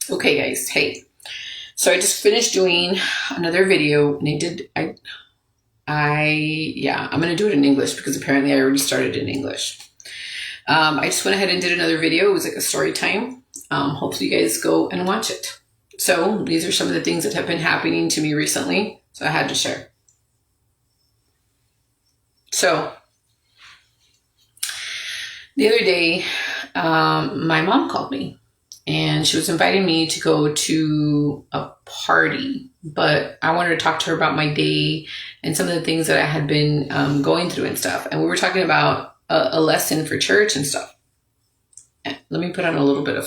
Okay, guys. Hey, so I just finished doing another video, and I'm gonna do it in English because apparently I already started in English. I just went ahead and did another video. It was like a story time. Hopefully, you guys go and watch it. So these are some of the things that have been happening to me recently. So I had to share. So the other day, my mom called me. And she was inviting me to go to a party, but I wanted to talk to her about my day and some of the things that I had been going through and stuff. And we were talking about a lesson for church and stuff. Let me put on a little bit of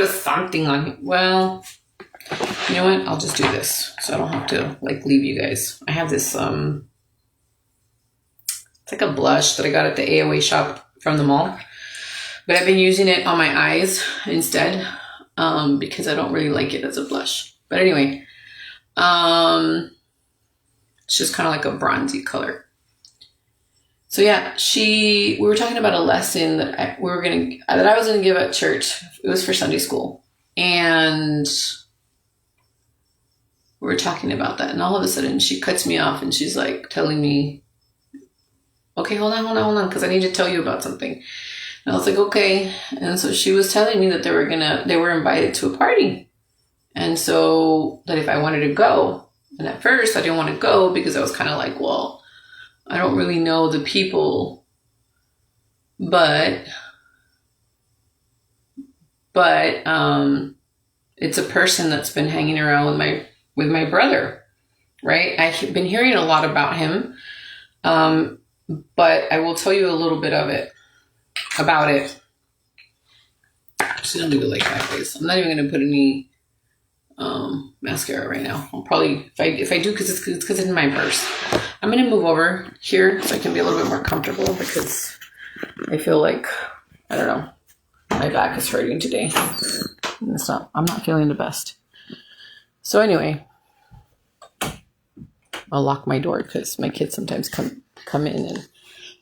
something on you. Well, you know what? I'll just do this so I don't have to leave you guys. I have this it's like a blush that I got at the AOA shop from the mall. But I've been using it on my eyes instead because I don't really like it as a blush. But anyway, it's just kind of like a bronzy color. So yeah, we were talking about a lesson that I was gonna give at church. It was for Sunday school, and we were talking about that. And all of a sudden, she cuts me off, and she's like telling me, "Okay, hold on, because I need to tell you about something." And I was like, okay. And so she was telling me that they were invited to a party. And so that if I wanted to go. And at first I didn't want to go because I was kind of like, well, I don't really know the people. But it's a person that's been hanging around with my brother, right? I've been hearing a lot about him. But I will tell you a little bit about it. Actually, don't do it like that, guys. I'm not even going to put any mascara right now. I'll probably, if I do, because it's in my purse. I'm going to move over here so I can be a little bit more comfortable because I feel like, I don't know, my back is hurting today. I'm not feeling the best. So anyway, I'll lock my door because my kids sometimes come in and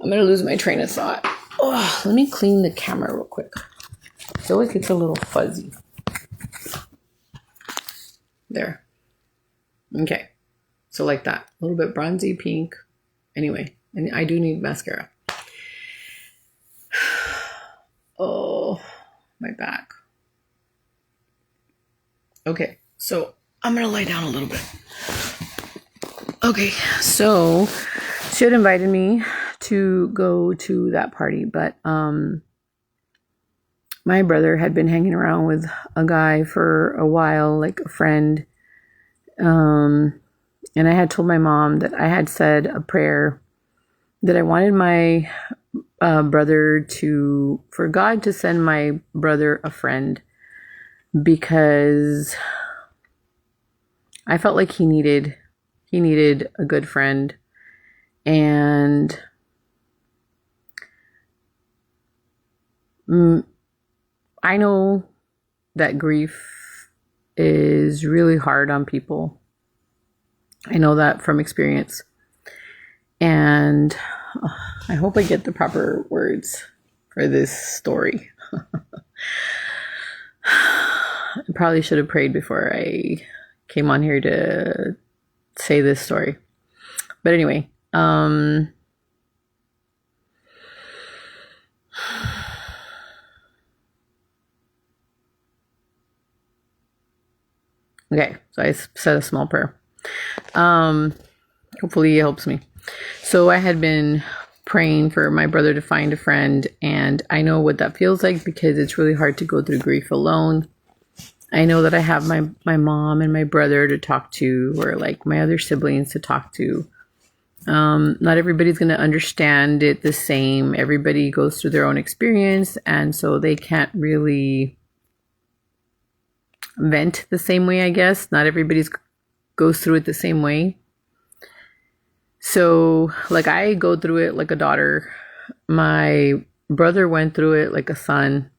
I'm going to lose my train of thought. Oh, let me clean the camera real quick. I feel like it's a little fuzzy. There. Okay. So like that. A little bit bronzy pink. Anyway, and I do need mascara. Oh, my back. Okay. So I'm going to lie down a little bit. Okay. So she had invited me to go to that party, but my brother had been hanging around with a guy for a while, like a friend, and I had told my mom that I had said a prayer that I wanted my brother for God to send my brother a friend because I felt like he needed a good friend. And I know that grief is really hard on people. I know that from experience. And I hope I get the proper words for this story. I probably should have prayed before I came on here to say this story. But anyway, okay, so I said a small prayer. Hopefully it helps me. So I had been praying for my brother to find a friend, and I know what that feels like because it's really hard to go through grief alone. I know that I have my mom and my brother to talk to, or like my other siblings to talk to. Not everybody's going to understand it the same. Everybody goes through their own experience, and so they can't really vent the same way, I guess. Not everybody goes through it the same way. So, like, I go through it like a daughter. My brother went through it like a son.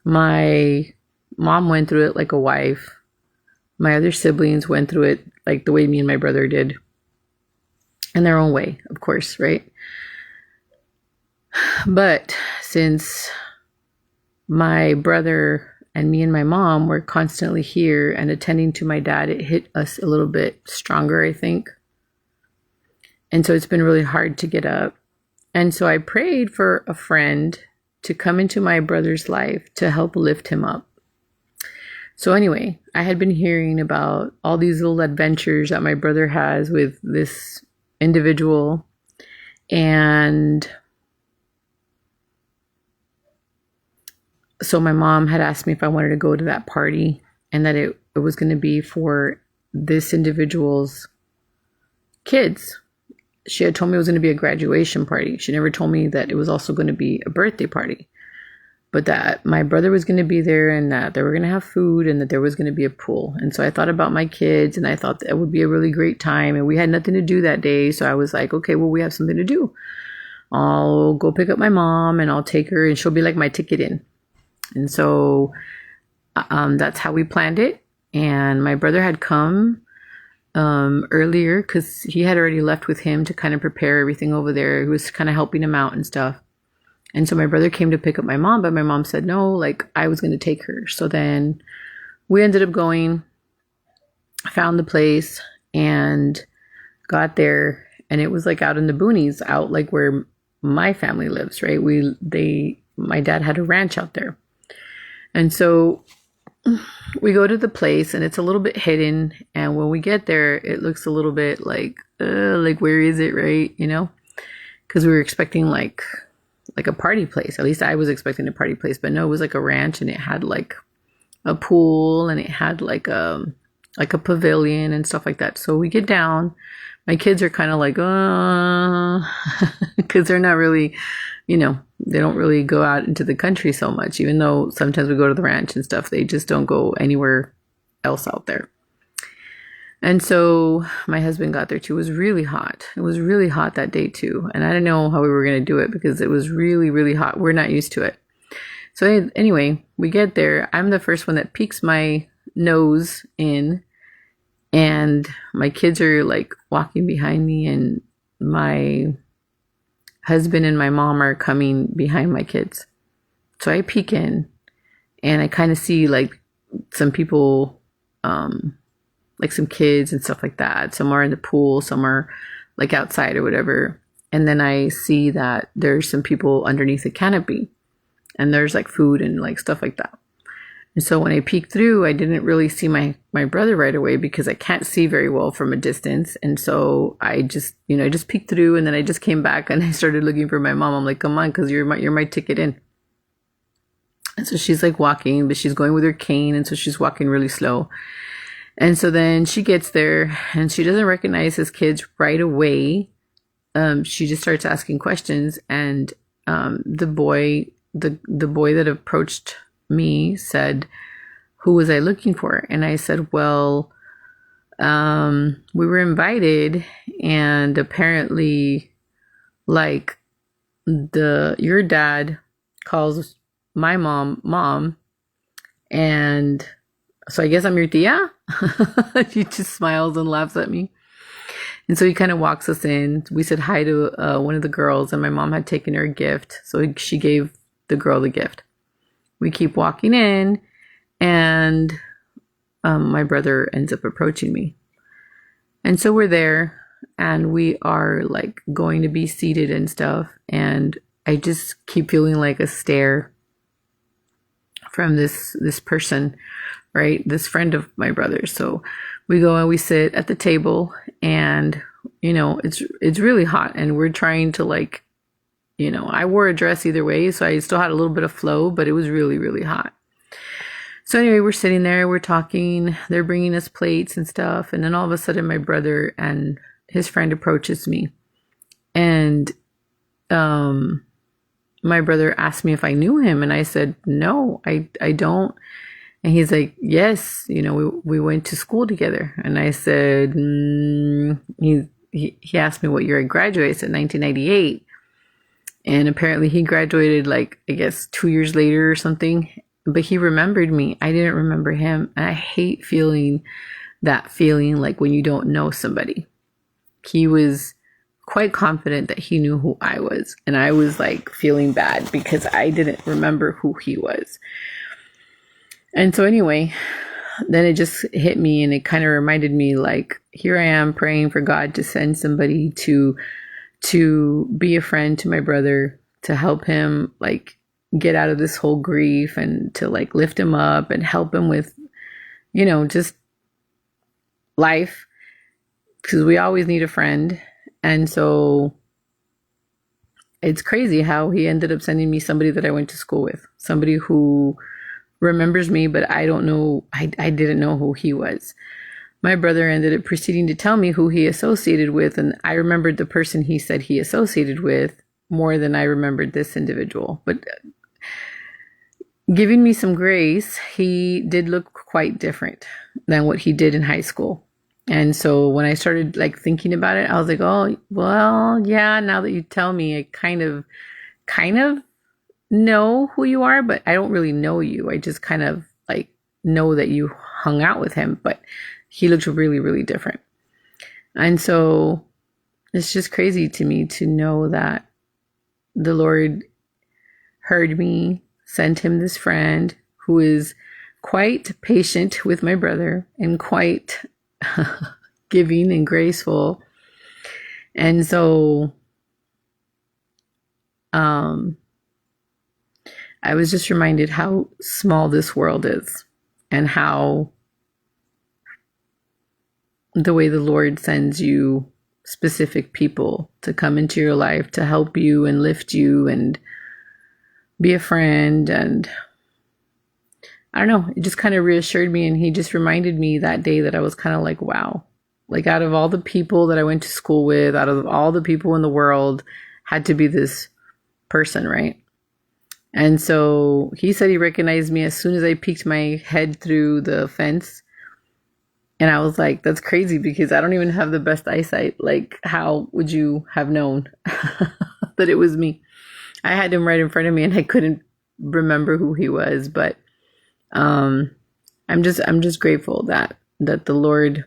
My mom went through it like a wife. My other siblings went through it like the way me and my brother did. In their own way, of course, right? But since my brother and me and my mom were constantly here and attending to my dad, it hit us a little bit stronger, I think. And so it's been really hard to get up. And so I prayed for a friend to come into my brother's life to help lift him up. So anyway, I had been hearing about all these little adventures that my brother has with this individual. And so my mom had asked me if I wanted to go to that party, and that it was going to be for this individual's kids. She had told me it was going to be a graduation party. She never told me that it was also going to be a birthday party, but that my brother was going to be there, and that they were going to have food, and that there was going to be a pool. And so I thought about my kids, and I thought that it would be a really great time, and we had nothing to do that day. So I was like, okay, well, we have something to do. I'll go pick up my mom, and I'll take her, and she'll be like my ticket in. And so that's how we planned it. And my brother had come earlier because he had already left with him to kind of prepare everything over there. He was kind of helping him out and stuff. And so my brother came to pick up my mom, but my mom said no, like I was going to take her. So then we ended up going, found the place, and got there. And it was like out in the boonies, out like where my family lives, right? My dad had a ranch out there. And so we go to the place, and it's a little bit hidden. And when we get there, it looks a little bit like where is it, right? You know, because we were expecting like a party place. At least I was expecting a party place, but no, it was like a ranch, and it had like a pool, and it had like a pavilion and stuff like that. So we get down. My kids are kind of like, because they're not really, you know, they don't really go out into the country so much, even though sometimes we go to the ranch and stuff. They just don't go anywhere else out there. And so my husband got there too. It was really hot. It was really hot that day too. And I didn't know how we were going to do it because it was really, really hot. We're not used to it. So anyway, we get there. I'm the first one that peeks my nose in. And my kids are like walking behind me, and my husband and my mom are coming behind my kids. So I peek in, and I kind of see like some people, like some kids and stuff like that. Some are in the pool, some are like outside or whatever. And then I see that there's some people underneath the canopy, and there's like food and like stuff like that. And so when I peeked through, I didn't really see my brother right away because I can't see very well from a distance. And so I just peeked through, and then I just came back and I started looking for my mom. I'm like, come on, because you're my ticket in. And so she's like walking, but she's going with her cane. And so she's walking really slow. And so then she gets there, and she doesn't recognize his kids right away. She just starts asking questions. And the boy that approached me said, who was I looking for? And I said, well, we were invited, and apparently like your dad calls my mom, and so I guess I'm your tia. She just smiles and laughs at me. And so he kind of walks us in. We said hi to one of the girls, and my mom had taken her a gift, so she gave the girl the gift. We keep walking in, and my brother ends up approaching me. And so we're there, and we are like going to be seated and stuff. And I just keep feeling like a stare from this person, right? This friend of my brother's. So we go and we sit at the table, and, you know, it's really hot, and we're trying to like, you know, I wore a dress either way, so I still had a little bit of flow, but it was really, really hot. So anyway, we're sitting there, we're talking, they're bringing us plates and stuff. And then all of a sudden my brother and his friend approaches me. And my brother asked me if I knew him. And I said, no, I don't. And he's like, yes, you know, we went to school together. And I said, he asked me what year I graduated. I said 1998. And apparently he graduated like, I guess 2 years later or something. But he remembered me. I didn't remember him. And I hate feeling that feeling like when you don't know somebody. He was quite confident that he knew who I was. And I was like feeling bad because I didn't remember who he was. And so anyway, then it just hit me, and it kind of reminded me, like, here I am praying for God to send somebody to be a friend to my brother, to help him like get out of this whole grief, and to like lift him up and help him with, just life, because we always need a friend. And so it's crazy how he ended up sending me somebody that I went to school with, somebody who remembers me, but I don't know, I didn't know who he was. My brother ended up proceeding to tell me who he associated with, and I remembered the person he said he associated with more than I remembered this individual. But giving me some grace, he did look quite different than what he did in high school. And so when I started like thinking about it, I was like, oh, well, yeah, now that you tell me, I kind of know who you are, but I don't really know you. I just kind of like know that you hung out with him, but he looked really, really different. And so it's just crazy to me to know that the Lord heard me, sent him this friend who is quite patient with my brother and quite giving and graceful. And so I was just reminded how small this world is, and how the way the Lord sends you specific people to come into your life to help you and lift you and be a friend. And I don't know, it just kind of reassured me. And he just reminded me that day that I was kind of like, wow, like out of all the people that I went to school with, out of all the people in the world, had to be this person, right? And so he said he recognized me as soon as I peeked my head through the fence. And I was like, that's crazy, because I don't even have the best eyesight. Like, how would you have known that it was me? I had him right in front of me and I couldn't remember who he was. But I'm just grateful that the Lord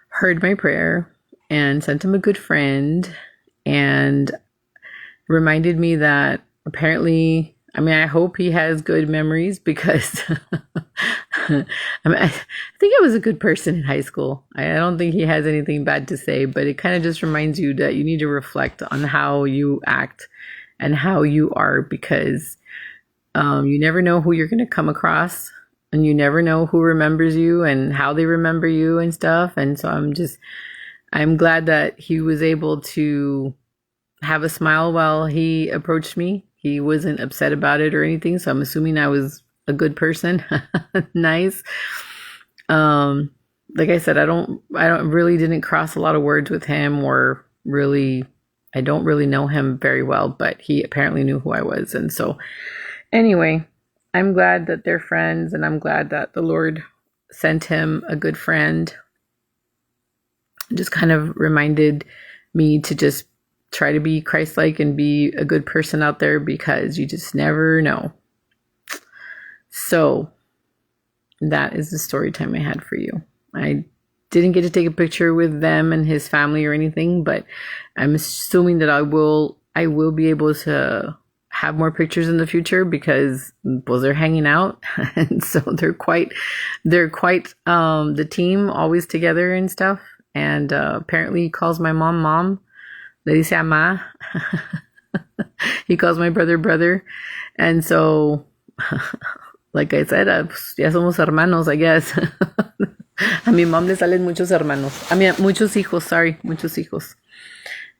heard my prayer and sent him a good friend, and reminded me that apparently, I mean, I hope he has good memories, because I think I was a good person in high school. I don't think he has anything bad to say, but it kind of just reminds you that you need to reflect on how you act and how you are, because you never know who you're going to come across, and you never know who remembers you and how they remember you and stuff. And so I'm glad that he was able to have a smile while he approached me. He wasn't upset about it or anything, so I'm assuming I was a good person. Nice. Like I said, I don't really didn't cross a lot of words with him, or really, I don't really know him very well, but he apparently knew who I was. And so anyway, I'm glad that they're friends, and I'm glad that the Lord sent him a good friend. It just kind of reminded me to just try to be Christ-like and be a good person out there, because you just never know. So that is the story time I had for you. I didn't get to take a picture with them and his family or anything, but I'm assuming that I will be able to have more pictures in the future, because they're hanging out and so they're quite the team, always together and stuff. And apparently he calls my mom. Le dice ama. He calls my brother. And so, like I said, ya somos hermanos, I guess. A mi mom le salen muchos hermanos. Muchos hijos.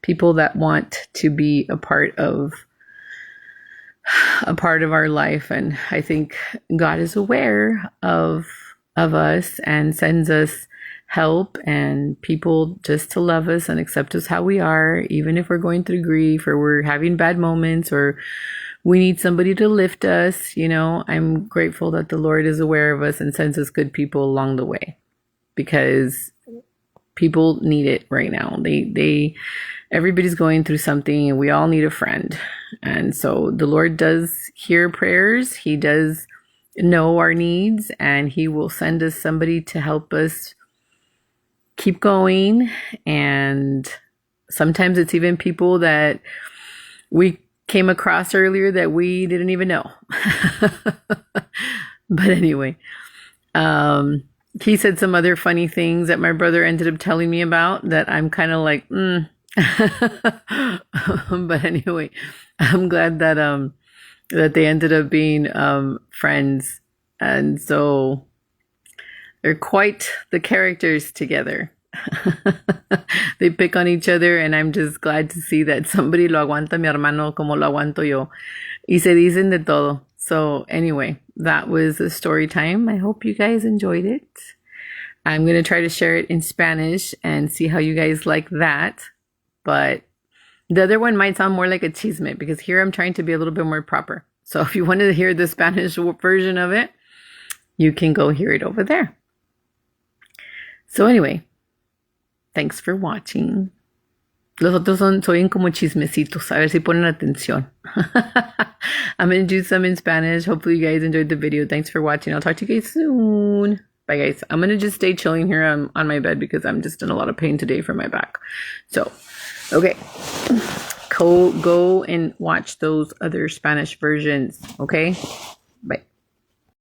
People that want to be a part of our life. And I think God is aware of us and sends us help and people just to love us and accept us how we are, even if we're going through grief or we're having bad moments or we need somebody to lift us. I'm grateful that the Lord is aware of us and sends us good people along the way, because people need it right now. Everybody's going through something, and we all need a friend. And so the Lord does hear prayers. He does know our needs, and he will send us somebody to help us keep going. And sometimes it's even people that we came across earlier that we didn't even know. But anyway, he said some other funny things that my brother ended up telling me about that I'm kind of like, But anyway, I'm glad that that they ended up being friends, and so they're quite the characters together. They pick on each other, and I'm just glad to see that somebody lo aguanta mi hermano como lo aguanto yo. Y se dicen de todo. So anyway, that was a story time. I hope you guys enjoyed it. I'm going to try to share it in Spanish and see how you guys like that. But the other one might sound more like a chisme because here I'm trying to be a little bit more proper. So if you wanted to hear the Spanish version of it, you can go hear it over there. So anyway, thanks for watching. Los otros son como chismecitos. A ver si ponen atención. I'm going to do some in Spanish. Hopefully you guys enjoyed the video. Thanks for watching. I'll talk to you guys soon. Bye, guys. I'm going to just stay chilling here on my bed because I'm just in a lot of pain today from my back. So, okay. Go and watch those other Spanish versions, okay?